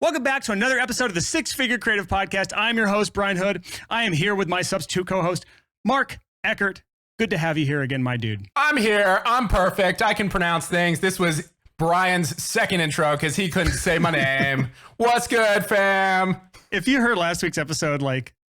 Welcome back to another episode of the Six Figure Creative Podcast. I'm your host, Brian Hood. I am here with my substitute co-host, Mark Eckert. Good to have you here again, my dude. I'm here. I'm perfect. I can pronounce things. This was Brian's second intro because he couldn't say my name. What's good, fam? If you heard last week's episode,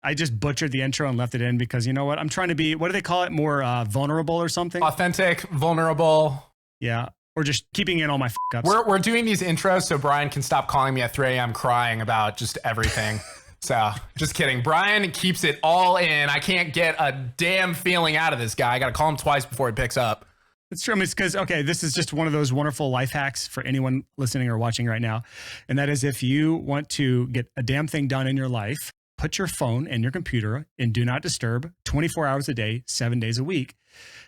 I just butchered the intro and left it in because you know what? I'm trying to be, what do they call it? More vulnerable or something? Authentic, vulnerable. Yeah. Or just keeping in all my f-ups. We're doing these intros so Brian can stop calling me at 3 a.m. crying about just everything. So, just kidding. Brian keeps it all in. I can't get a damn feeling out of this guy. I got to call him twice before he picks up. It's true. I mean, it's because, okay, this is just one of those wonderful life hacks for anyone listening or watching right now. And that is if you want to get a damn thing done in your life, put your phone and your computer in Do Not Disturb 24 hours a day, 7 days a week.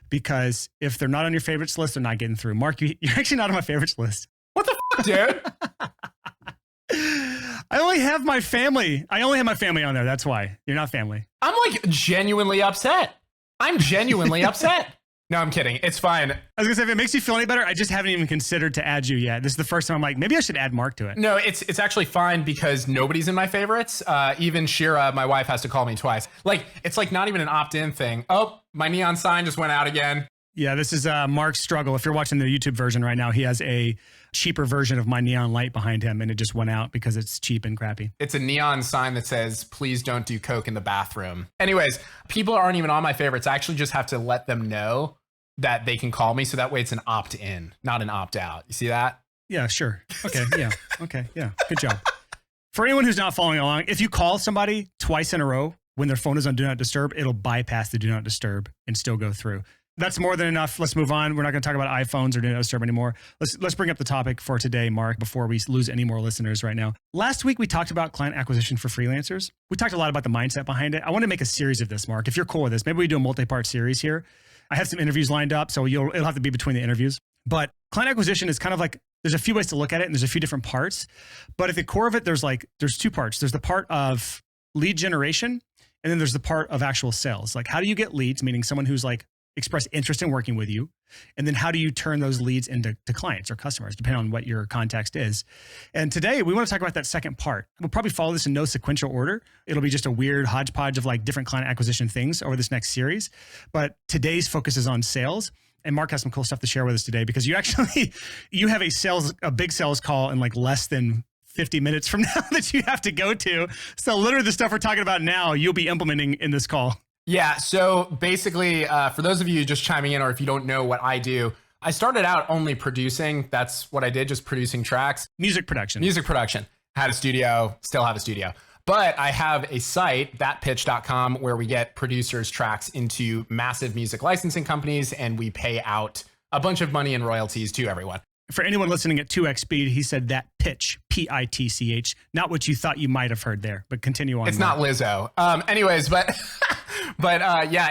Because if they're not on your favorites list, they're not getting through. Mark, you're actually not on my favorites list. What the fuck, dude? I only have my family. I only have my family on there. That's why. You're not family. I'm like genuinely upset. I'm genuinely upset. No, I'm kidding. It's fine. I was gonna say, if it makes you feel any better, I just haven't even considered to add you yet. This is the first time I'm like, maybe I should add Mark to it. No, it's actually fine because nobody's in my favorites. Even Shira, my wife, has to call me twice. It's not even an opt-in thing. Oh, my neon sign just went out again. Yeah, this is Mark's struggle. If you're watching the YouTube version right now, he has a cheaper version of my neon light behind him, and it just went out because it's cheap and crappy. It's a neon sign that says, please don't do coke in the bathroom. Anyways, people aren't even on my favorites. I actually just have to let them know that they can call me. So that way it's an opt-in, not an opt-out. You see that? Yeah, sure. Okay, yeah. Okay, yeah. Good job. For anyone who's not following along, if you call somebody twice in a row when their phone is on Do Not Disturb, it'll bypass the Do Not Disturb and still go through. That's more than enough. Let's move on. We're not going to talk about iPhones or Do Not Disturb anymore. Let's bring up the topic for today, Mark, before we lose any more listeners right now. Last week, we talked about client acquisition for freelancers. We talked a lot about the mindset behind it. I want to make a series of this, Mark. If you're cool with this, maybe we do a multi-part series here. I have some interviews lined up, so it'll have to be between the interviews. But client acquisition is kind of like, there's a few ways to look at it, and there's a few different parts. But at the core of it, there's two parts. There's the part of lead generation, and then there's the part of actual sales. Like, how do you get leads, meaning someone who's expressed interest in working with you? And then how do you turn those leads into clients or customers, depending on what your context is? And today we want to talk about that second part. We'll probably follow this in no sequential order. It'll be just a weird hodgepodge of different client acquisition things over this next series. But today's focus is on sales. And Mark has some cool stuff to share with us today because you have a big sales call in less than 50 minutes from now that you have to go to. So literally the stuff we're talking about now, you'll be implementing in this call. Yeah, so basically, for those of you just chiming in, or if you don't know what I do, I started out only producing. That's what I did, just producing tracks. Music production. Had a studio, still have a studio. But I have a site, thatpitch.com, where we get producers' tracks into massive music licensing companies, and we pay out a bunch of money in royalties to everyone. For anyone listening at 2x speed, he said that pitch, P-I-T-C-H, not what you thought you might have heard there, but continue on. It's not Lizzo. Anyways, but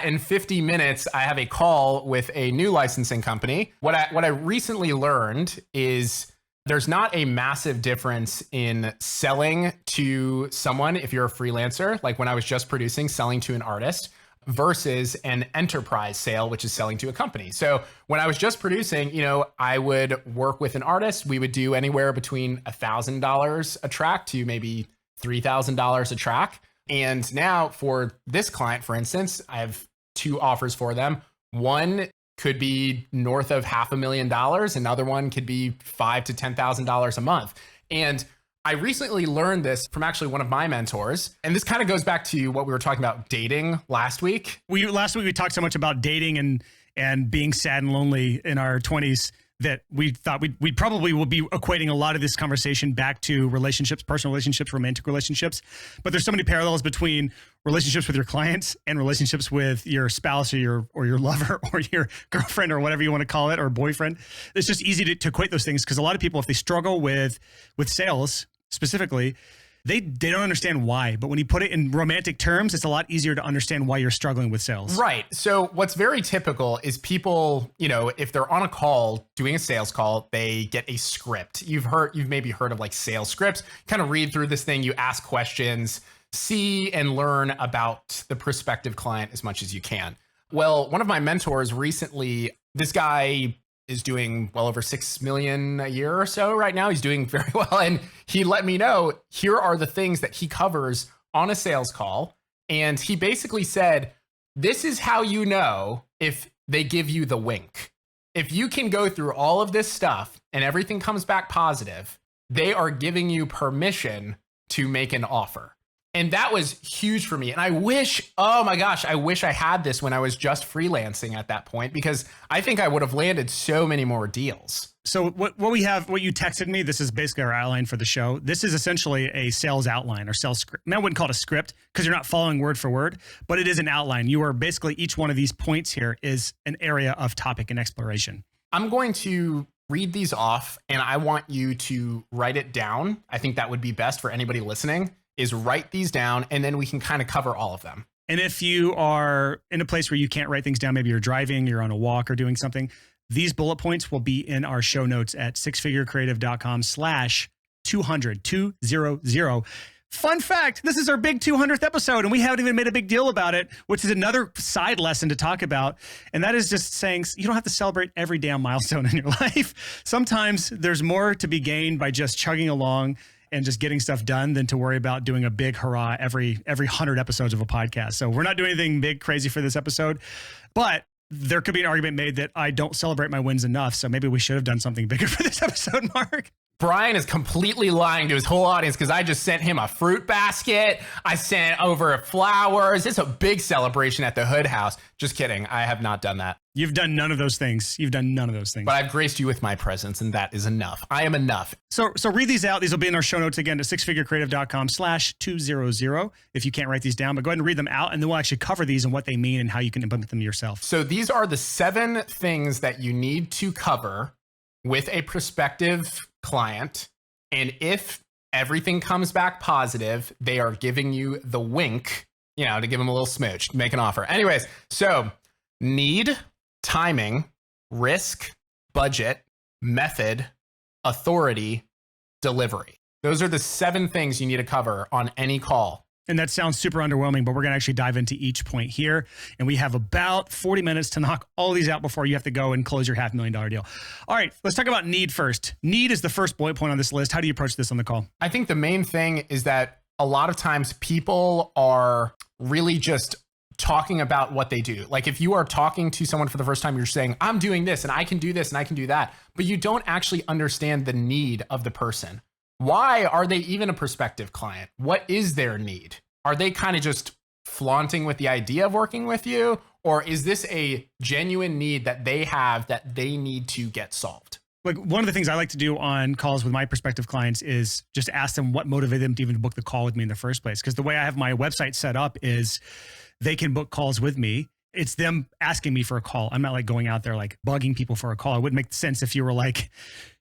in 50 minutes, I have a call with a new licensing company. What I recently learned is there's not a massive difference in selling to someone if you're a freelancer, like when I was just producing, selling to an artist, versus an enterprise sale, which is selling to a company. So when I was just producing, I would work with an artist. We would do anywhere between $1,000 a track to maybe $3,000 a track. And now for this client, for instance, I have two offers for them. One could be north of $500,000. Another one could be $5,000 to $10,000 a month. And I recently learned this from actually one of my mentors. And this kind of goes back to what we were talking about dating last week. Last week we talked so much about dating and being sad and lonely in our 20s that we thought we probably will be equating a lot of this conversation back to relationships, personal relationships, romantic relationships. But there's so many parallels between relationships with your clients and relationships with your spouse or your lover or your girlfriend or whatever you want to call it, or boyfriend. It's just easy to equate those things because a lot of people, if they struggle with sales specifically, they don't understand why. But when you put it in romantic terms, it's a lot easier to understand why you're struggling with sales. Right. So what's very typical is people, if they're on a call, doing a sales call, they get a script. You've maybe heard of sales scripts. Kind of read through this thing, you ask questions, see and learn about the prospective client as much as you can. Well, one of my mentors recently, this guy is doing well over 6 million a year or so right now. He's doing very well. And he let me know, here are the things that he covers on a sales call. And he basically said, this is how you know if they give you the wink. If you can go through all of this stuff and everything comes back positive, they are giving you permission to make an offer. And that was huge for me. And I wish, oh my gosh, I wish I had this when I was just freelancing at that point, because I think I would have landed so many more deals. So what we have, what you texted me, this is basically our outline for the show. This is essentially a sales outline or sales script. I wouldn't call it a script because you're not following word for word, but it is an outline. You are basically, each one of these points here is an area of topic and exploration. I'm going to read these off and I want you to write it down. I think that would be best for anybody listening, is write these down and then we can kind of cover all of them. And if you are in a place where you can't write things down, maybe you're driving, you're on a walk or doing something, these bullet points will be in our show notes at sixfigurecreative.com/200. Fun fact, this is our big 200th episode and we haven't even made a big deal about it, which is another side lesson to talk about. And that is just saying you don't have to celebrate every damn milestone in your life. Sometimes there's more to be gained by just chugging along and just getting stuff done than to worry about doing a big hurrah every 100 episodes of a podcast. So we're not doing anything big crazy for this episode, but there could be an argument made that I don't celebrate my wins enough. So maybe we should have done something bigger for this episode, Mark. Brian is completely lying to his whole audience because I just sent him a fruit basket. I sent over flowers. It's a big celebration at the Hood House. Just kidding. I have not done that. You've done none of those things. You've done none of those things. But I've graced you with my presence, and that is enough. I am enough. So read these out. These will be in our show notes again at sixfigurecreative.com/200 if you can't write these down. But go ahead and read them out, and then we'll actually cover these and what they mean and how you can implement them yourself. So these are the 7 things that you need to cover with a prospective client. And if everything comes back positive, they are giving you the wink, to give them a little smooch, to make an offer. Anyways, so need, timing, risk, budget, method, authority, delivery. Those are the 7 things you need to cover on any call. And that sounds super underwhelming, but we're going to actually dive into each point here. And we have about 40 minutes to knock all these out before you have to go and close your $500,000 deal. All right, let's talk about need first. Need is the first bullet point on this list. How do you approach this on the call? I think the main thing is that a lot of times people are really just talking about what they do. Like if you are talking to someone for the first time, you're saying, I'm doing this and I can do this and I can do that, but you don't actually understand the need of the person. Why are they even a prospective client? What is their need? Are they kind of just flaunting with the idea of working with you? Or is this a genuine need that they have that they need to get solved? Like one of the things I like to do on calls with my prospective clients is just ask them what motivated them to even book the call with me in the first place. Because the way I have my website set up is they can book calls with me. It's them asking me for a call. I'm not like going out there like bugging people for a call. It wouldn't make sense if you were like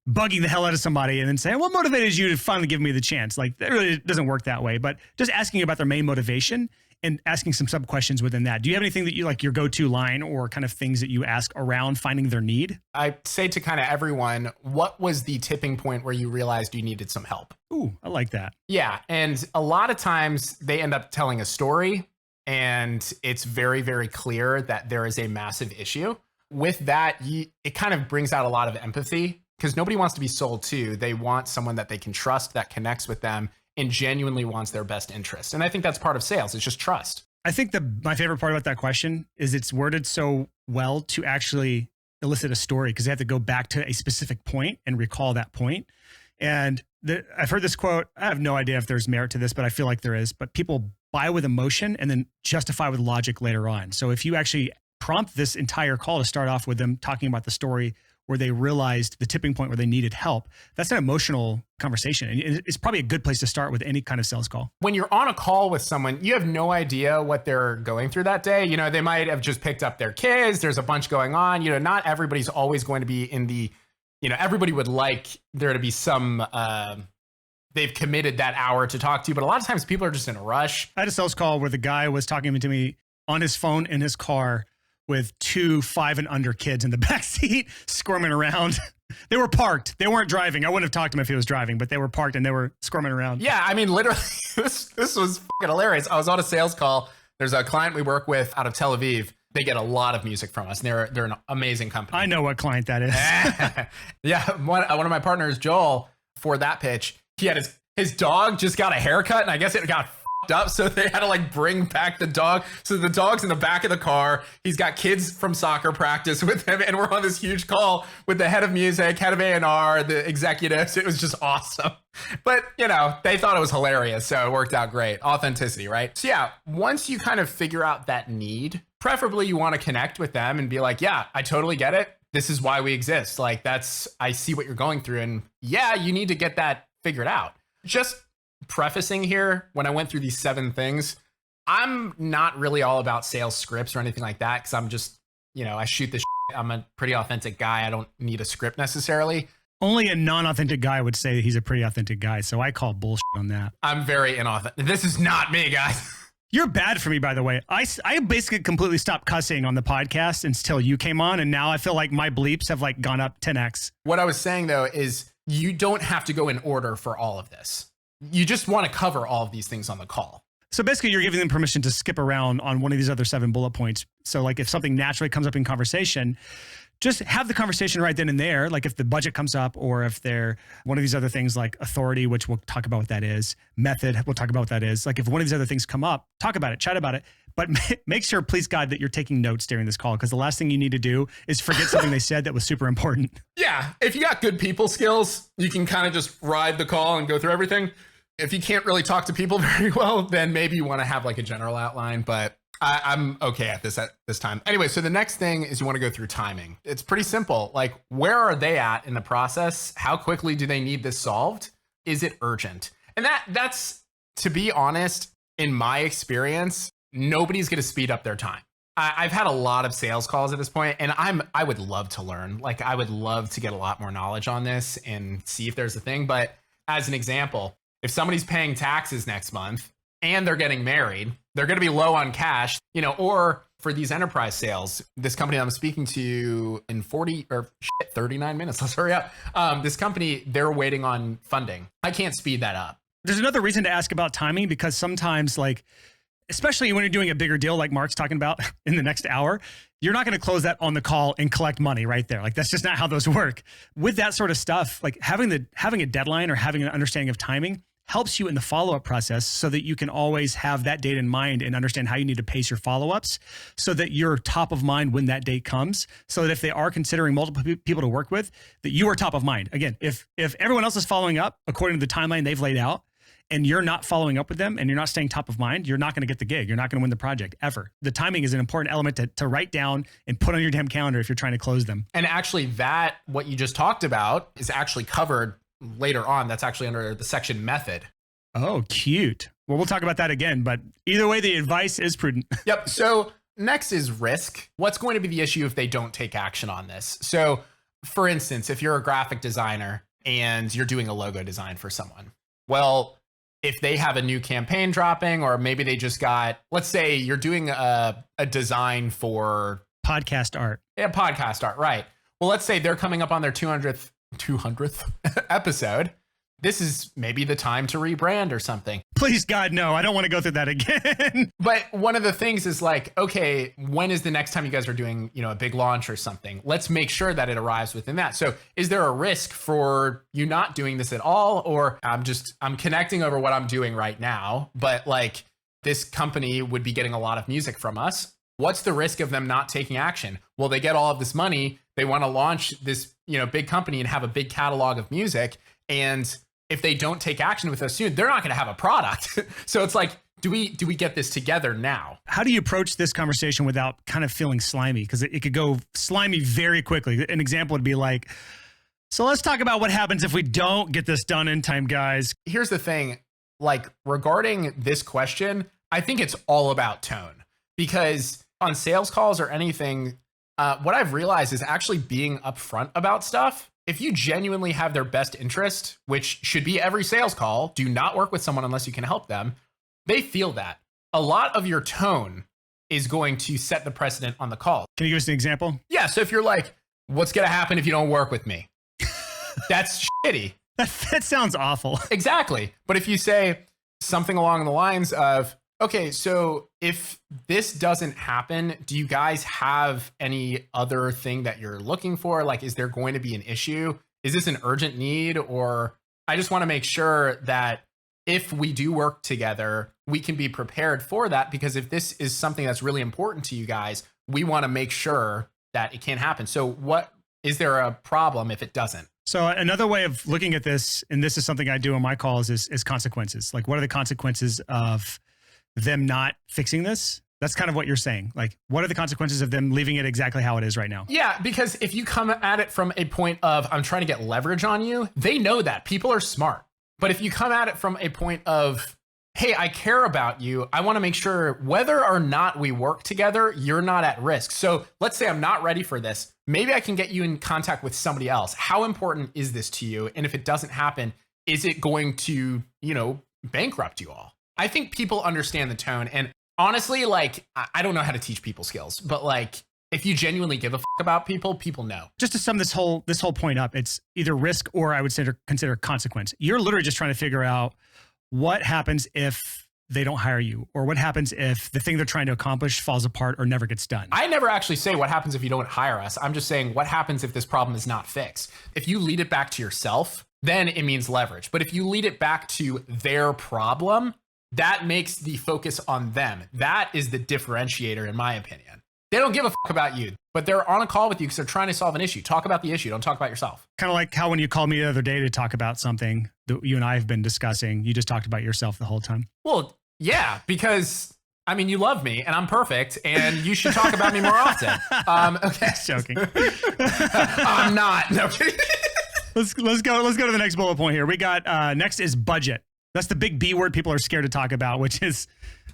bugging the hell out of somebody and then saying, what motivated you to finally give me the chance? Like that really doesn't work that way, but just asking about their main motivation and asking some sub questions within that. Do you have anything that you like your go-to line or kind of things that you ask around finding their need? I say to kind of everyone, what was the tipping point where you realized you needed some help? Ooh, I like that. Yeah. And a lot of times they end up telling a story and it's very, very clear that there is a massive issue. With that, it kind of brings out a lot of empathy because nobody wants to be sold to. They want someone that they can trust, that connects with them and genuinely wants their best interest. And I think that's part of sales. It's just trust. I think my favorite part about that question is it's worded so well to actually elicit a story because they have to go back to a specific point and recall that point. And I've heard this quote. I have no idea if there's merit to this, but I feel like there is. But people buy with emotion and then justify with logic later on. So if you actually prompt this entire call to start off with them talking about the story where they realized the tipping point where they needed help, that's an emotional conversation. And it's probably a good place to start with any kind of sales call. When you're on a call with someone, you have no idea what they're going through that day. They might have just picked up their kids. There's a bunch going on. Not everybody's always going to be in the, everybody would like there to be some, they've committed that hour to talk to you, but a lot of times people are just in a rush. I had a sales call where the guy was talking to me on his phone in his car with 2 5 and under kids in the back seat squirming around. They were parked. They weren't driving. I wouldn't have talked to him if he was driving, but they were parked and they were squirming around. Yeah, I mean, literally, this was fucking hilarious. I was on a sales call. There's a client we work with out of Tel Aviv, They get a lot of music from us, and they're an amazing company. I know what client that is. Yeah, one of my partners, Joel, for that pitch, he had his dog just got a haircut, and I guess it got fucked up, so they had to like bring back the dog. So the dog's in the back of the car. He's got kids from soccer practice with him, and we're on this huge call with the head of music, head of A&R, the executives. It was just awesome. But, you know, they thought it was hilarious, so it worked out great. Authenticity, right? So yeah, once you kind of figure out that need, preferably you want to connect with them and be like, yeah, I totally get it. This is why we exist. Like, I see what you're going through. And yeah, you need to get that figured out. Just prefacing here, when I went through these 7 things, I'm not really all about sales scripts or anything like that, because I'm just, you know, I shoot the shit. I'm a pretty authentic guy. I don't need a script necessarily. Only a non-authentic guy would say he's a pretty authentic guy, so I call bullshit on that. I'm very inauthentic. This is not me, guys. You're bad for me, by the way. I basically completely stopped cussing on the podcast until you came on, and now I feel like my bleeps have like gone up 10x. What I was saying, though, is you don't have to go in order for all of this. You just want to cover all of these things on the call. So basically, you're giving them permission to skip around on one of these other 7 bullet points. So like if something naturally comes up in conversation, just have the conversation right then and there. Like if the budget comes up, or if they're one of these other things like authority, which we'll talk about what that is, method, we'll talk about what that is. Like if one of these other things come up, talk about it, chat about it, but make sure, please God, that you're taking notes during this call, because the last thing you need to do is forget something they said that was super important. Yeah. If you got good people skills, you can kind of just ride the call and go through everything. If you can't really talk to people very well, then maybe you want to have like a general outline, but I'm okay at this time. Anyway, so the next thing is you want to go through timing. It's pretty simple. Like, where are they at in the process? How quickly do they need this solved? Is it urgent? And that's, to be honest, in my experience, nobody's going to speed up their time. I've had a lot of sales calls at this point, and I would love to learn. Like, I would love to get a lot more knowledge on this and see if there's a thing. But as an example, if somebody's paying taxes next month and they're getting married, they're going to be low on cash, you know, or for these enterprise sales, this company I'm speaking to in 39 minutes, let's hurry up. This company, they're waiting on funding. I can't speed that up. There's another reason to ask about timing, because sometimes, like, especially when you're doing a bigger deal like Mark's talking about in the next hour, you're not going to close that on the call and collect money right there. Like, that's just not how those work. With that sort of stuff, like having a deadline or having an understanding of timing helps you in the follow-up process, so that you can always have that date in mind and understand how you need to pace your follow-ups, so that you're top of mind when that date comes, so that if they are considering multiple people to work with, that you are top of mind. Again, if everyone else is following up according to the timeline they've laid out, and you're not following up with them and you're not staying top of mind, you're not going to get the gig. You're not going to win the project ever. The timing is an important element to write down and put on your damn calendar if you're trying to close them. And actually, what you just talked about is actually covered later on. That's actually under the section method. Oh, cute. Well, we'll talk about that again, but either way, the advice is prudent. Yep. So next is risk. What's going to be the issue if they don't take action on this? So for instance, if you're a graphic designer and you're doing a logo design for someone, well, if they have a new campaign dropping, or maybe they just got, let's say you're doing a design for podcast art. Yeah, podcast art, right. Well, let's say they're coming up on their 200th episode. This is maybe the time to rebrand or something. Please, God, no. I don't want to go through that again. But one of the things is like, okay, when is the next time you guys are doing, you know, a big launch or something? Let's make sure that it arrives within that. So is there a risk for you not doing this at all? Or I'm connecting over what I'm doing right now, but like this company would be getting a lot of music from us. What's the risk of them not taking action? Well, they get all of this money. They want to launch this, you know, big company and have a big catalog of music. And if they don't take action with us soon, they're not going to have a product. So it's like, do we get this together now? How do you approach this conversation without kind of feeling slimy? Because it could go slimy very quickly. An example would be like, so let's talk about what happens if we don't get this done in time, guys. Here's the thing, like regarding this question, I think it's all about tone, because on sales calls or anything, what I've realized is actually being upfront about stuff. If you genuinely have their best interest, which should be every sales call, do not work with someone unless you can help them. They feel that. A lot of your tone is going to set the precedent on the call. Can you give us an example? Yeah. So if you're like, what's going to happen if you don't work with me? That's shitty. That sounds awful. Exactly. But if you say something along the lines of, Okay, so if this doesn't happen, do you guys have any other thing that you're looking for? Like, is there going to be an issue? Is this an urgent need? Or I just want to make sure that if we do work together, we can be prepared for that. Because if this is something that's really important to you guys, we want to make sure that it can't happen. So what is there a problem if it doesn't? So another way of looking at this, and this is something I do on my calls, is consequences. Like, what are the consequences of them not fixing this? That's kind of what you're saying. Like, what are the consequences of them leaving it exactly how it is right now? Yeah, because if you come at it from a point of, I'm trying to get leverage on you, they know that. People are smart. But if you come at it from a point of, hey, I care about you, I want to make sure whether or not we work together, you're not at risk. So let's say I'm not ready for this. Maybe I can get you in contact with somebody else. How important is this to you? And if it doesn't happen, is it going to, bankrupt you all? I think people understand the tone. And honestly, like, I don't know how to teach people skills, but like, if you genuinely give a fuck about people, people know. Just to sum this whole point up, it's either risk or I would consider consequence. You're literally just trying to figure out what happens if they don't hire you, or what happens if the thing they're trying to accomplish falls apart or never gets done. I never actually say what happens if you don't hire us. I'm just saying what happens if this problem is not fixed. If you lead it back to yourself, then it means leverage. But if you lead it back to their problem, that makes the focus on them. That is the differentiator, in my opinion. They don't give a fuck about you, but they're on a call with you because they're trying to solve an issue. Talk about the issue. Don't talk about yourself. Kind of like how when you called me the other day to talk about something that you and I have been discussing, you just talked about yourself the whole time. Well, yeah, because you love me and I'm perfect and you should talk about me more often. Okay. Just joking. I'm not. No kidding. Let's go to the next bullet point here. We got next is budget. That's the big B word people are scared to talk about, which is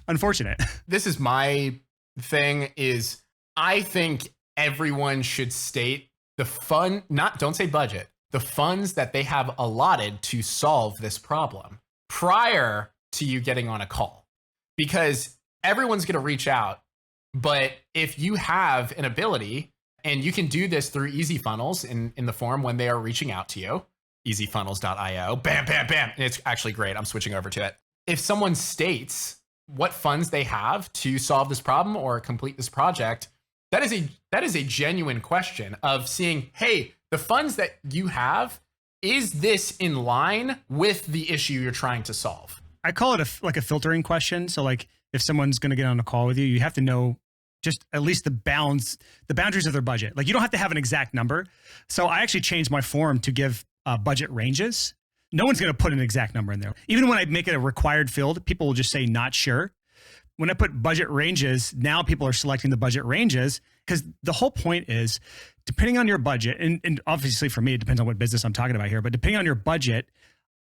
unfortunate. This is my thing is I think everyone should state don't say budget, the funds that they have allotted to solve this problem prior to you getting on a call. Because everyone's going to reach out. But if you have an ability, and you can do this through Easy Funnels in the form when they are reaching out to you, easyfunnels.io, bam, bam, bam. And it's actually great. I'm switching over to it. If someone states what funds they have to solve this problem or complete this project, that is a genuine question of seeing, hey, the funds that you have, is this in line with the issue you're trying to solve? I call it a filtering question. So like if someone's going to get on a call with you, you have to know just at least the boundaries of their budget. Like you don't have to have an exact number. So I actually changed my form to give budget ranges. No one's going to put an exact number in there. Even when I make it a required field, people will just say not sure. When I put budget ranges, now people are selecting the budget ranges because the whole point is depending on your budget, and obviously for me, it depends on what business I'm talking about here, but depending on your budget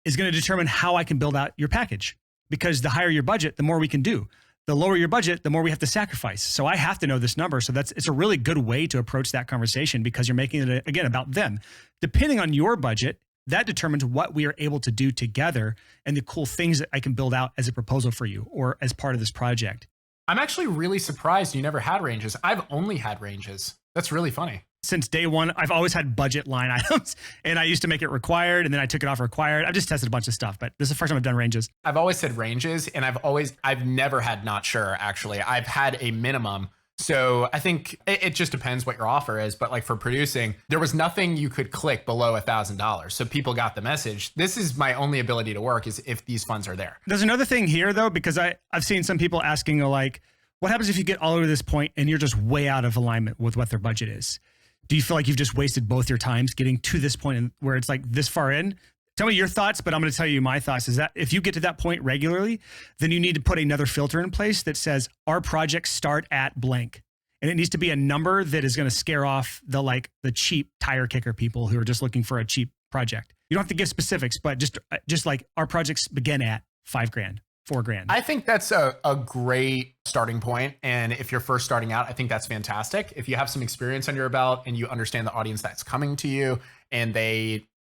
is going to determine how I can build out your package. Because the higher your budget, the more we can do. The lower your budget, the more we have to sacrifice. So I have to know this number. So it's a really good way to approach that conversation because you're making it, again, about them. Depending on your budget, that determines what we are able to do together and the cool things that I can build out as a proposal for you or as part of this project. I'm actually really surprised you never had ranges. I've only had ranges. That's really funny. Since day one, I've always had budget line items and I used to make it required and then I took it off required. I've just tested a bunch of stuff, but this is the first time I've done ranges. I've always said ranges and I've never had not sure actually. I've had a minimum. So I think it just depends what your offer is. But like for producing, there was nothing you could click below $1,000. So people got the message. This is my only ability to work is if these funds are there. There's another thing here though, because I've seen some people asking like, what happens if you get all the way to this point and you're just way out of alignment with what their budget is? Do you feel like you've just wasted both your times getting to this point where it's like this far in? Tell me your thoughts, but I'm going to tell you my thoughts is that if you get to that point regularly, then you need to put another filter in place that says our projects start at blank. And it needs to be a number that is going to scare off the cheap tire kicker people who are just looking for a cheap project. You don't have to give specifics, but just like our projects begin at $5,000. $4,000. I think that's a great starting point. And if you're first starting out, I think that's fantastic. If you have some experience under your belt and you understand the audience that's coming to you and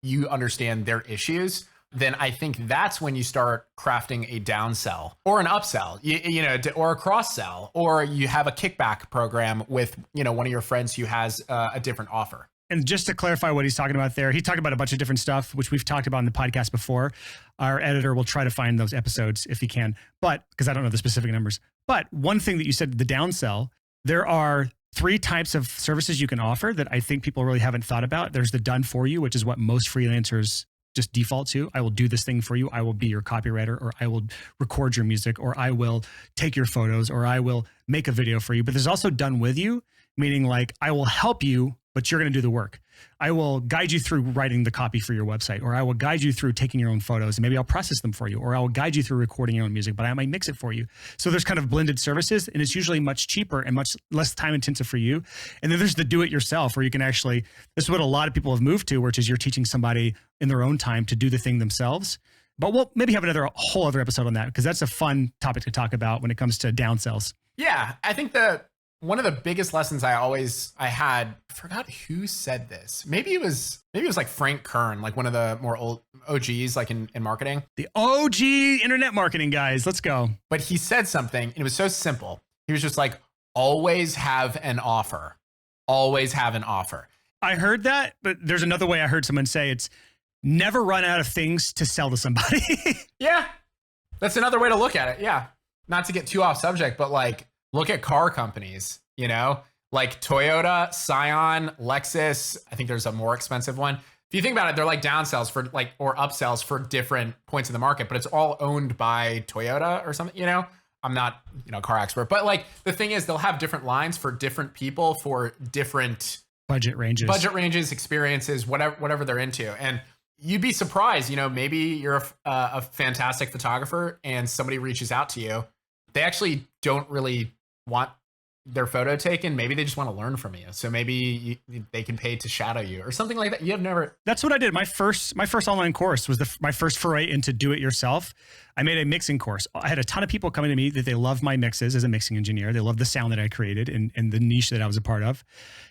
you understand their issues, then I think that's when you start crafting a downsell or an upsell, or a cross sell, or you have a kickback program with, one of your friends who has a different offer. And just to clarify what he's talking about there, he talked about a bunch of different stuff, which we've talked about in the podcast before. Our editor will try to find those episodes if he can, but because I don't know the specific numbers. But one thing that you said, the downsell, there are 3 types of services you can offer that I think people really haven't thought about. There's the done for you, which is what most freelancers just default to. I will do this thing for you. I will be your copywriter, or I will record your music, or I will take your photos, or I will make a video for you. But there's also done with you, meaning like I will help you, but you're going to do the work. I will guide you through writing the copy for your website, or I will guide you through taking your own photos and maybe I'll process them for you, or I will guide you through recording your own music, but I might mix it for you. So there's kind of blended services, and it's usually much cheaper and much less time intensive for you. And then there's the do it yourself, where you can actually, this is what a lot of people have moved to, which is you're teaching somebody in their own time to do the thing themselves. But we'll maybe have a whole other episode on that, because that's a fun topic to talk about when it comes to downsells. Yeah, I think that one of the biggest lessons I had, I forgot who said this. Maybe it was like Frank Kern, like one of the more old OGs, like in marketing. The OG internet marketing guys. Let's go. But he said something, and it was so simple. He was just like, always have an offer. Always have an offer. I heard that, but there's another way I heard someone say it's never run out of things to sell to somebody. Yeah, that's another way to look at it. Yeah. Not to get too off subject, but like, look at car companies, you know, like Toyota, Scion, Lexus. I think there's a more expensive one. If you think about it, they're like downsells for like, or upsells for different points in the market, but it's all owned by Toyota or something, you know. I'm not, a car expert, but like the thing is they'll have different lines for different people for different budget ranges, experiences, whatever they're into. And you'd be surprised, maybe you're a fantastic photographer and somebody reaches out to you. They actually don't really want their photo taken. Maybe they just want to learn from you. So maybe they can pay to shadow you or something like that. You have never. That's what I did. My first online course was my first foray into do it yourself. I made a mixing course. I had a ton of people coming to me that they love my mixes as a mixing engineer. They love the sound that I created and the niche that I was a part of,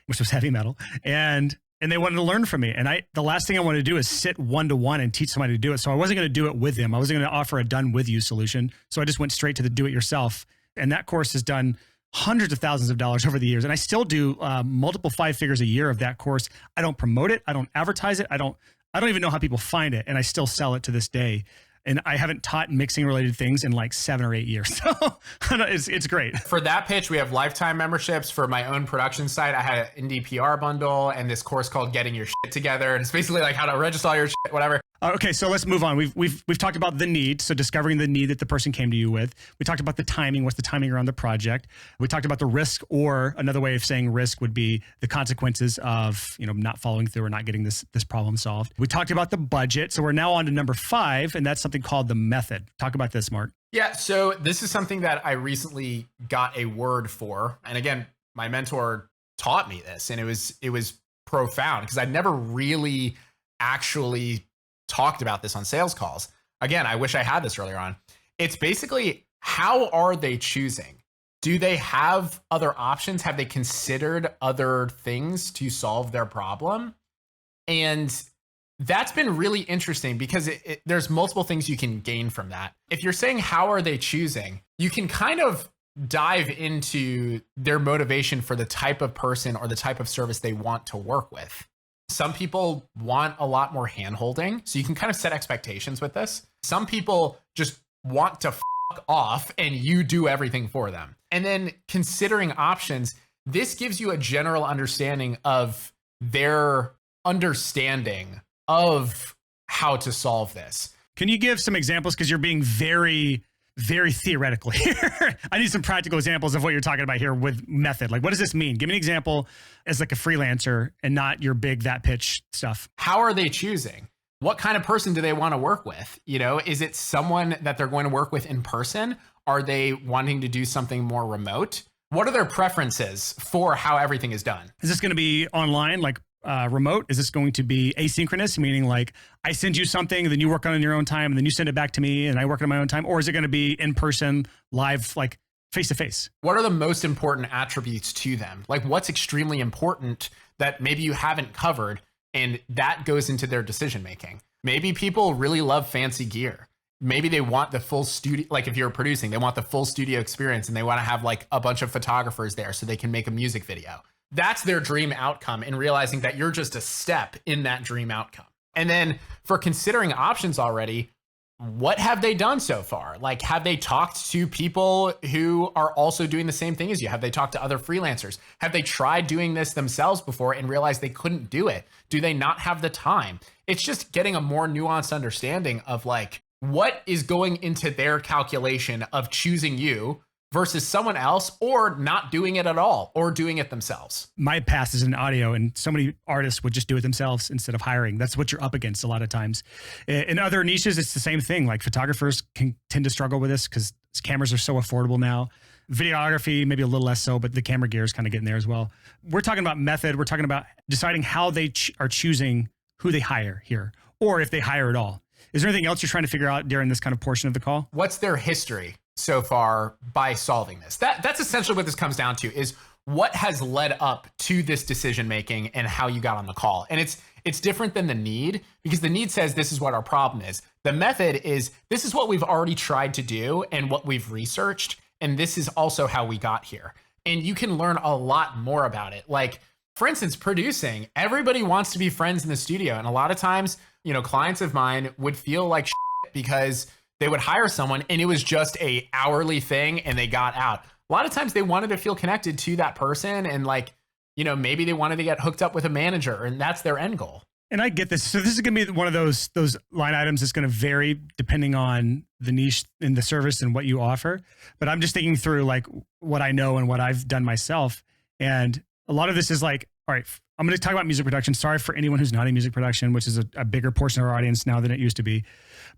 which was heavy metal. And they wanted to learn from me. And the last thing I wanted to do is sit one-to-one and teach somebody to do it. So I wasn't going to do it with them. I wasn't going to offer a done with you solution. So I just went straight to the do it yourself. And that course has done hundreds of thousands of dollars over the years. And I still do multiple 5 figures a year of that course. I don't promote it. I don't advertise it. I don't even know how people find it. And I still sell it to this day. And I haven't taught mixing related things in like 7 or 8 years. So it's great. For that pitch, we have lifetime memberships. For my own production site, I had an indie PR bundle and this course called Getting Your Shit Together. And it's basically like how to register all your shit, whatever. Okay, so let's move on. We've talked about the need, so discovering the need that the person came to you with. We talked about the timing. What's the timing around the project? We talked about the risk, or another way of saying risk would be the consequences of not following through or not getting this problem solved. We talked about the budget, so we're now on to number 5, and that's something called the method. Talk about this, Mark. Yeah, so this is something that I recently got a word for, and again, my mentor taught me this, and it was profound because I'd never really actually talked about this on sales calls. Again, I wish I had this earlier on. It's basically, how are they choosing? Do they have other options? Have they considered other things to solve their problem? And that's been really interesting because there's multiple things you can gain from that. If you're saying, how are they choosing? You can kind of dive into their motivation for the type of person or the type of service they want to work with. Some people want a lot more hand-holding, so you can kind of set expectations with this. Some people just want to fuck off and you do everything for them. And then considering options, this gives you a general understanding of their understanding of how to solve this. Can you give some examples? Because you're being very, very theoretical here. I need some practical examples of what you're talking about here with method. Like, what does this mean? Give me an example as like a freelancer and not your big that pitch stuff. How are they choosing? What kind of person do they want to work with? Is it someone that they're going to work with in person? Are they wanting to do something more remote? What are their preferences for how everything is done? Is this going to be online, like remote? Is this going to be asynchronous, meaning like I send you something and then you work on it in your own time and then you send it back to me and I work on my own time? Or is it going to be in person, live, like face to face? What are the most important attributes to them? Like, what's extremely important that maybe you haven't covered, and that goes into their decision making? Maybe people really love fancy gear. Maybe they want the full studio, like if you're producing, they want the full studio experience and they want to have like a bunch of photographers there so they can make a music video. That's their dream outcome, and realizing that you're just a step in that dream outcome. And then for considering options already, what have they done so far? Like, have they talked to people who are also doing the same thing as you? Have they talked to other freelancers? Have they tried doing this themselves before and realized they couldn't do it? Do they not have the time? It's just getting a more nuanced understanding of like, what is going into their calculation of choosing you versus someone else, or not doing it at all, or doing it themselves. My past is in audio, and so many artists would just do it themselves instead of hiring. That's what you're up against a lot of times. In other niches, it's the same thing. Like photographers can tend to struggle with this because cameras are so affordable now. Videography, maybe a little less so, but the camera gear is kind of getting there as well. We're talking about method. We're talking about deciding how they are choosing who they hire here, or if they hire at all. Is there anything else you're trying to figure out during this kind of portion of the call? What's their history so far by solving this? That's essentially what this comes down to, is what has led up to this decision making and how you got on the call. And it's different than the need, because the need says this is what our problem is. The method is this is what we've already tried to do and what we've researched, and this is also how we got here. And you can learn a lot more about it. Like, for instance, producing. Everybody wants to be friends in the studio, and a lot of times, clients of mine would feel like shit because they would hire someone and it was just a hourly thing and they got out. A lot of times they wanted to feel connected to that person, and maybe they wanted to get hooked up with a manager, and that's their end goal. And I get this. So this is going to be one of those line items that's going to vary depending on the niche in the service and what you offer. But I'm just thinking through like what I know and what I've done myself. And a lot of this is like, all right, I'm going to talk about music production. Sorry for anyone who's not in music production, which is a bigger portion of our audience now than it used to be.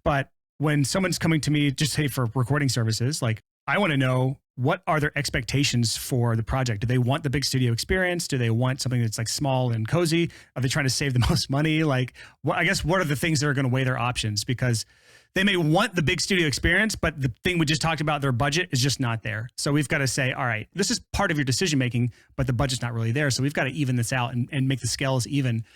But when someone's coming to me, just say for recording services, like I want to know, what are their expectations for the project? Do they want the big studio experience? Do they want something that's like small and cozy? Are they trying to save the most money? Like, I guess, what are the things that are going to weigh their options? Because they may want the big studio experience, but the thing we just talked about, their budget is just not there. So we've got to say, all right, this is part of your decision making, but the budget's not really there. So we've got to even this out and make the scales even.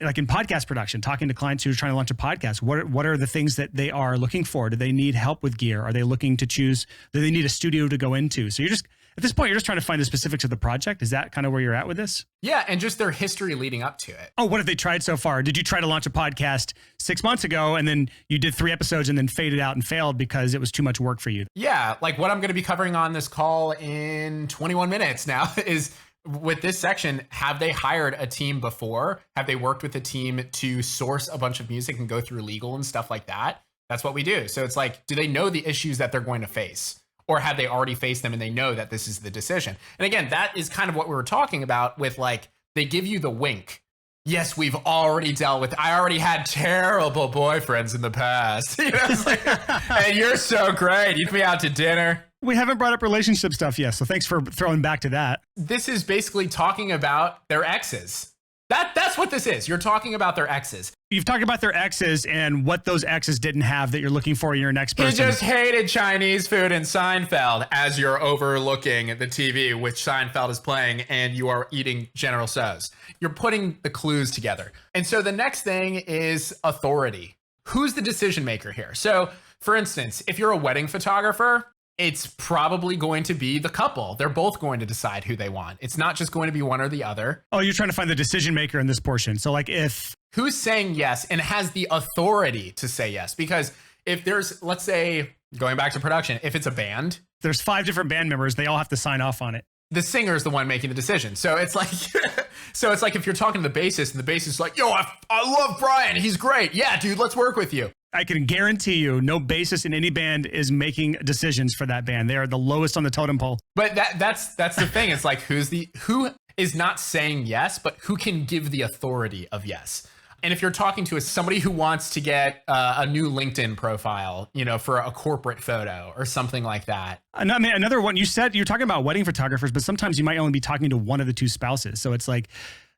Like in podcast production, talking to clients who are trying to launch a podcast, what are the things that they are looking for? Do they need help with gear? Are they looking to choose? Do they need a studio to go into? So you're just, at this point, you're just trying to find the specifics of the project. Is that kind of where you're at with this? Yeah, and just their history leading up to it. Oh, what have they tried so far? Did you try to launch a podcast 6 months ago and then you did 3 episodes and then faded out and failed because it was too much work for you? Yeah, like what I'm going to be covering on this call in 21 minutes now is, with this section, have they hired a team before? Have they worked with a team to source a bunch of music and go through legal and stuff like that? That's what we do. So it's like, do they know the issues that they're going to face? Or have they already faced them and they know that this is the decision? And again, that is kind of what we were talking about with, like, they give you the wink. Yes, we've already dealt with, I already had terrible boyfriends in the past. It's like, hey, you're so great. You took me out to dinner. We haven't brought up relationship stuff yet, so thanks for throwing back to that. This is basically talking about their exes. That's what this is. You're talking about their exes. You've talked about their exes and what those exes didn't have that you're looking for in your next person. He just hated Chinese food in Seinfeld as you're overlooking the TV, which Seinfeld is playing, and you are eating General Tso's. You're putting the clues together. And so the next thing is authority. Who's the decision maker here? So, for instance, if you're a wedding photographer, it's probably going to be the couple. They're both going to decide who they want. It's not just going to be one or the other. Oh, you're trying to find the decision maker in this portion. So like if... Who's saying yes and has the authority to say yes? Because if there's, let's say, going back to production, if it's a band... There's 5 different band members. They all have to sign off on it. The singer is the one making the decision. So it's like, if you're talking to the bassist and the bassist is like, yo, I love Brian. He's great. Yeah, dude, let's work with you. I can guarantee you no bassist in any band is making decisions for that band. They are the lowest on the totem pole. But that's the thing. It's like, who is not saying yes, but who can give the authority of yes? And if you're talking to somebody who wants to get a new LinkedIn profile, for a corporate photo or something like that. I mean, another one, you said you're talking about wedding photographers, but sometimes you might only be talking to one of the 2 spouses. So it's like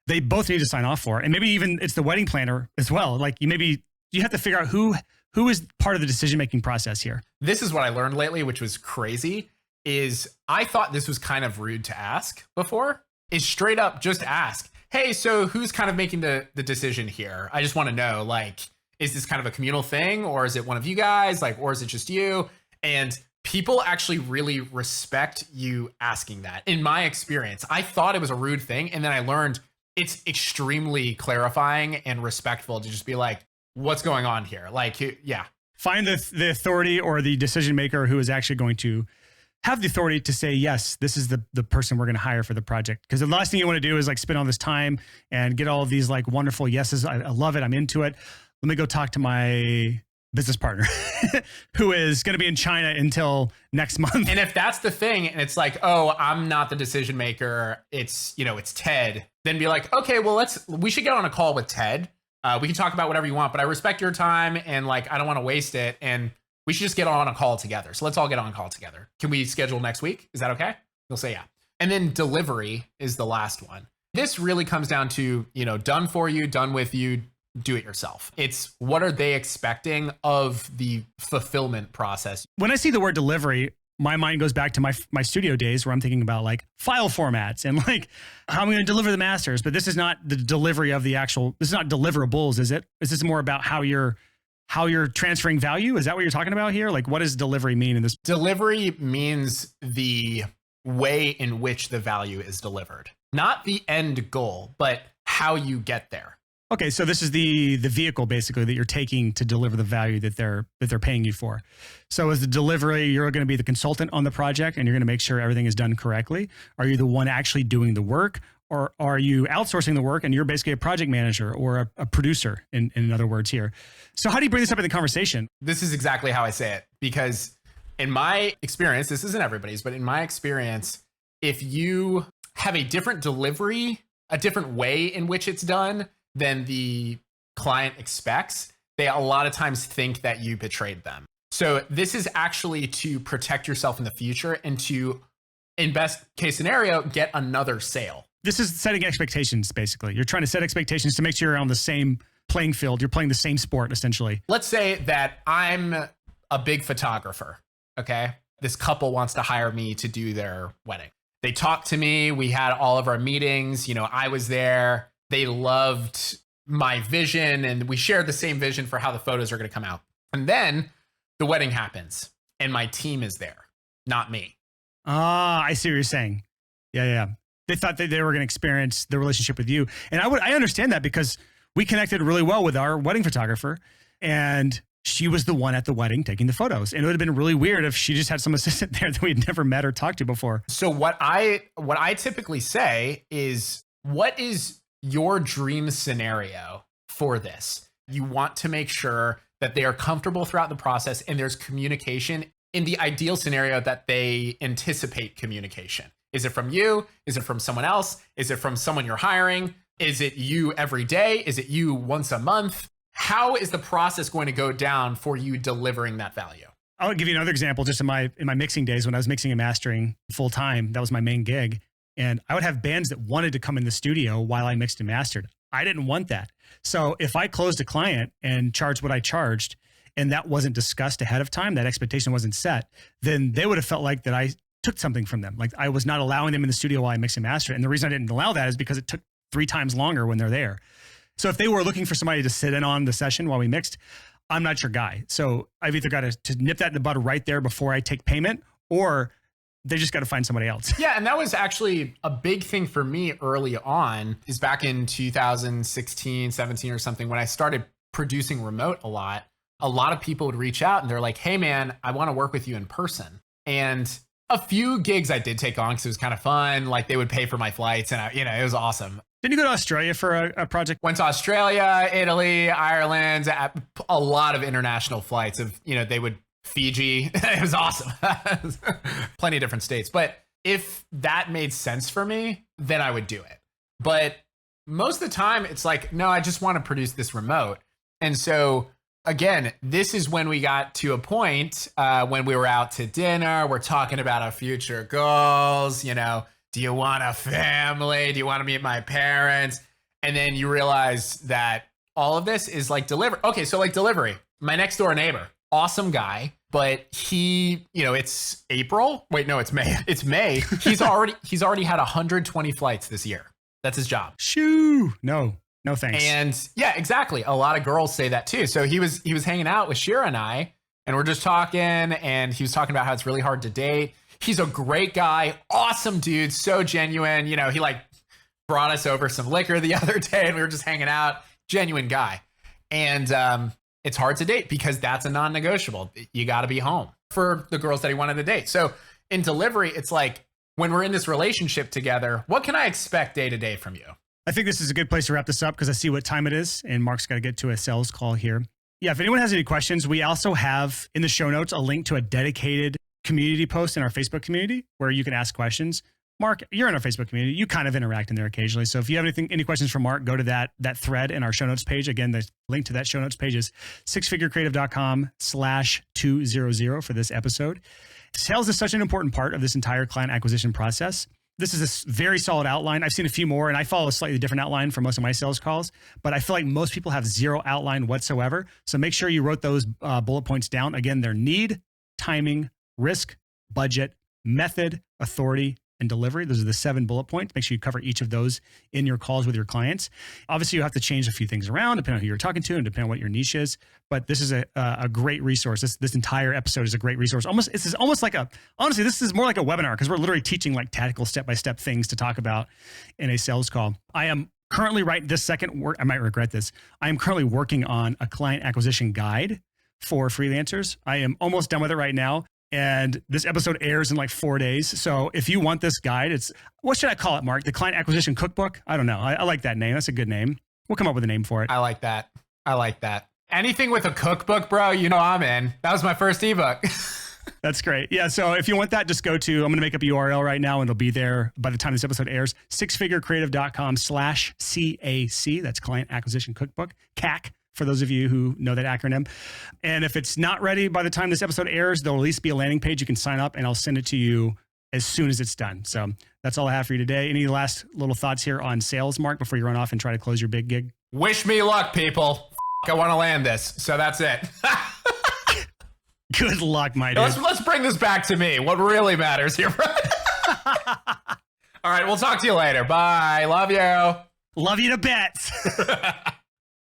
they both need to sign off for it. And maybe even it's the wedding planner as well. Like you have to figure out who is part of the decision-making process here. This is what I learned lately, which was crazy, is I thought this was kind of rude to ask before, is straight up just ask, hey, so who's kind of making the decision here? I just want to know, like, is this kind of a communal thing, or is it one of you guys, like, or is it just you? And people actually really respect you asking that. In my experience, I thought it was a rude thing. And then I learned it's extremely clarifying and respectful to just be like, what's going on here? Like, yeah. Find the authority or the decision maker who is actually going to have the authority to say, yes, this is the person we're going to hire for the project. Because the last thing you want to do is like spend all this time and get all of these like wonderful yeses. I love it. I'm into it. Let me go talk to my business partner who is going to be in China until next month. And if that's the thing, and it's like, oh, I'm not the decision maker, it's, it's Ted, then be like, okay, well, we should get on a call with Ted. We can talk about whatever you want, but I respect your time and like, I don't want to waste it. And we should just get on a call together. So let's all get on a call together. Can we schedule next week? Is that okay? They'll say, yeah. And then delivery is the last one. This really comes down to, done for you, done with you, do it yourself. It's what are they expecting of the fulfillment process? When I see the word delivery, my mind goes back to my studio days where I'm thinking about like file formats and like how I'm going to deliver the masters. But this is not the delivery of this is not deliverables, is it? Is this more about how you're transferring value? Is that what you're talking about here? Like, what does delivery mean in this? Delivery means the way in which the value is delivered, not the end goal, but how you get there. Okay, so this is the vehicle basically that you're taking to deliver the value that they're paying you for. So as the delivery, you're going to be the consultant on the project and you're going to make sure everything is done correctly. Are you the one actually doing the work, or are you outsourcing the work and you're basically a project manager or a producer in other words here? So how do you bring this up in the conversation? This is exactly how I say it, because in my experience, this isn't everybody's, but in my experience, if you have a different delivery, a different way in which it's done than the client expects, they a lot of times think that you betrayed them. So this is actually to protect yourself in the future and to, in best case scenario, get another sale. This is setting expectations, basically. You're trying to set expectations to make sure you're on the same playing field. You're playing the same sport, essentially. Let's say that I'm a big photographer, okay? This couple wants to hire me to do their wedding. They talked to me. We had all of our meetings. I was there. They loved my vision and we shared the same vision for how the photos are going to come out. And then the wedding happens and my team is there, not me. I see what you're saying. Yeah. They thought that they were going to experience the relationship with you. And I understand that because we connected really well with our wedding photographer and she was the one at the wedding taking the photos. And it would have been really weird if she just had some assistant there that we'd never met or talked to before. So what I typically say is, what is your dream scenario for this? You want to make sure that they are comfortable throughout the process and there's communication in the ideal scenario that they anticipate communication. Is it from you? Is it from someone else? Is it from someone you're hiring? Is it you every day? Is it you once a month? How is the process going to go down for you delivering that value? I'll give you another example. Just in my mixing days when I was mixing and mastering full time, that was my main gig. And I would have bands that wanted to come in the studio while I mixed and mastered. I didn't want that. So if I closed a client and charged what I charged, and that wasn't discussed ahead of time, that expectation wasn't set, then they would have felt like that I took something from them. Like I was not allowing them in the studio while I mixed and mastered. And the reason I didn't allow that is because it took 3 times longer when they're there. So if they were looking for somebody to sit in on the session while we mixed, I'm not your guy. So I've either got to nip that in the bud right there before I take payment, or they just got to find somebody else. Yeah. And that was actually a big thing for me early on, is back in 2016, 17 or something, when I started producing remote a lot of people would reach out and they're like, hey man, I want to work with you in person. And a few gigs I did take on because it was kind of fun. Like they would pay for my flights and it was awesome. Didn't you go to Australia for a project? Went to Australia, Italy, Ireland, a lot of international flights of, they would Fiji. It was awesome. Plenty of different states. But if that made sense for me, then I would do it. But most of the time it's like, no, I just want to produce this remote. And so again, this is when we got to a point when we were out to dinner, we're talking about our future goals, do you want a family? Do you want to meet my parents? And then you realize that all of this is like delivery. Okay, so like delivery. My next door neighbor, awesome guy, but he, it's April. Wait, no, it's May. It's May. He's already had 120 flights this year. That's his job. Shoo. No thanks. And yeah, exactly. A lot of girls say that too. So he was hanging out with Shira and I, and we're just talking, and he was talking about how it's really hard to date. He's a great guy, awesome dude, so genuine. You know, he like brought us over some liquor the other day, and we were just hanging out. Genuine guy. And it's hard to date because that's a non-negotiable. You got to be home for the girls that he wanted to date. So in delivery, it's like, when we're in this relationship together, what can I expect day to day from you? I think this is a good place to wrap this up because I see what time it is and Mark's got to get to a sales call here. Yeah, if anyone has any questions, we also have in the show notes a link to a dedicated community post in our Facebook community where you can ask questions. Mark, you're in our Facebook community. You kind of interact in there occasionally. So if you have any questions for Mark, go to that thread in our show notes page. Again, the link to that show notes page is sixfigurecreative.com/200 for this episode. Sales is such an important part of this entire client acquisition process. This is a very solid outline. I've seen a few more, and I follow a slightly different outline for most of my sales calls, but I feel like most people have zero outline whatsoever. So make sure you wrote those bullet points down. Again, they're need, timing, risk, budget, method, authority, and delivery. Those are the 7 bullet points. Make sure you cover each of those in your calls with your clients. Obviously, you have to change a few things around depending on who you're talking to and depending on what your niche is. But this is a great resource. This entire episode is a great resource. This is more like a webinar because we're literally teaching like tactical step-by-step things to talk about in a sales call. I am currently I might regret this. I am currently working on a client acquisition guide for freelancers. I am almost done with it right now. And this episode airs in like 4 days. So if you want this guide, what should I call it, Mark? The Client Acquisition Cookbook? I don't know. I like that name. That's a good name. We'll come up with a name for it. I like that. Anything with a cookbook, bro, you know I'm in. That was my first ebook. That's great. Yeah. So if you want that, just go to, I'm going to make up a URL right now and it'll be there by the time this episode airs, sixfigurecreative.com/CAC. That's Client Acquisition Cookbook, CAC. For those of you who know that acronym. And if it's not ready by the time this episode airs, there'll at least be a landing page you can sign up and I'll send it to you as soon as it's done. So that's all I have for you today. Any last little thoughts here on sales, Mark, before you run off and try to close your big gig? Wish me luck, people. I want to land this. So that's it. Good luck, my dude. Let's bring this back to me. What really matters here, bro? All right, we'll talk to you later. Bye. Love you. Love you to bits.